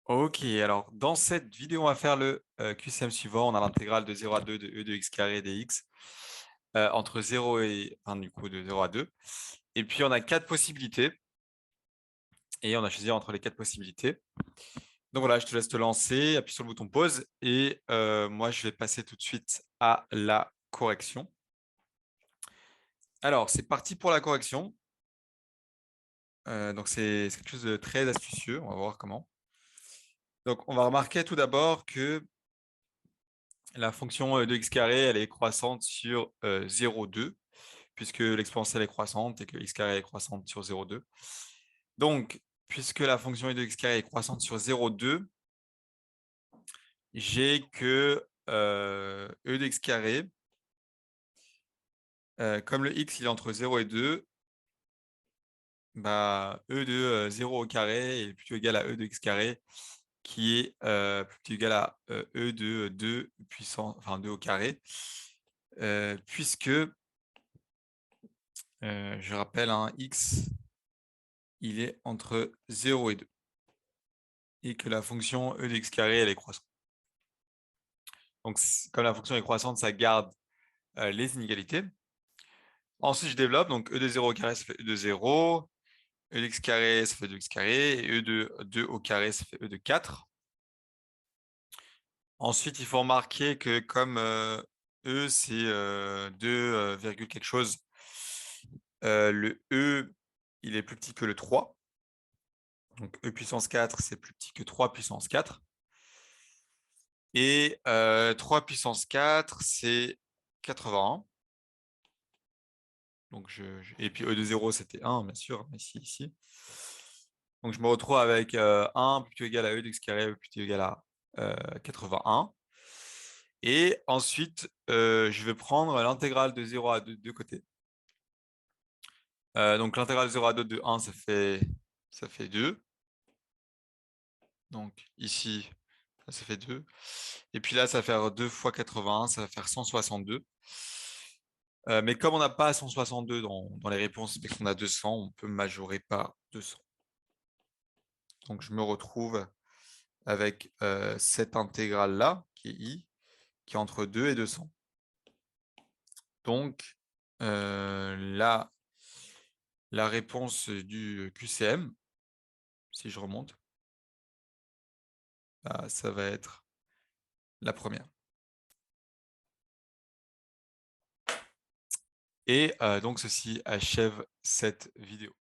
Ok, alors dans cette vidéo, on va faire le QCM suivant. On a l'intégrale de 0 à 2 de e de x carré dx entre 0 et enfin, du coup de 0 à 2. Et puis on a quatre possibilités et on a choisi entre les quatre possibilités. Donc voilà, je te laisse te lancer, appuie sur le bouton pause et moi je vais passer tout de suite à la correction. Alors c'est parti pour la correction. Donc c'est quelque chose de très astucieux. On va voir comment. Donc on va remarquer tout d'abord que la fonction de x carré, elle est croissante sur 0,2, puisque l'exponentielle est croissante et que x carré est croissante sur 0,2. Donc, puisque la fonction de x carré est croissante sur 0,2, j'ai que e de x carré, comme le x il est entre 0 et 2, bah, e de 0 au carré est plutôt égal à e de x carré, qui est plutôt égal à e de 2 puissance, enfin 2 au carré, puisque je rappelle, un x, il est entre 0 et 2. Et que la fonction e de x carré, elle est croissante. Donc, comme la fonction est croissante, ça garde les inégalités. Ensuite, je développe. Donc, e de 0 au carré, ça fait e de 0. E de x carré, ça fait 2x carré. Et e de 2 au carré, ça fait e de 4. Ensuite, il faut remarquer que comme e, c'est 2, quelque chose, le e, il est plus petit que le 3. Donc, e puissance 4, c'est plus petit que 3 puissance 4. Et 3 puissance 4, c'est 81. Donc et puis e de 0, c'était 1, bien sûr, mais ici. Donc je me retrouve avec 1 plutôt égal à e de x carré plutôt égal à 81. Et ensuite, je vais prendre l'intégrale de 0 à 2 de côté. Donc l'intégrale de 0 à 2 de 1, ça fait 2. Donc ici, ça fait 2. Et puis là, ça va faire 2 fois 81, ça va faire 162. Mais comme on n'a pas 162 dans les réponses, mais qu'on a 200, on peut majorer par 200. Donc je me retrouve avec cette intégrale-là, qui est i, qui est entre 2 et 200. Donc là, la réponse du QCM, si je remonte, bah, ça va être la première. Et donc ceci achève cette vidéo.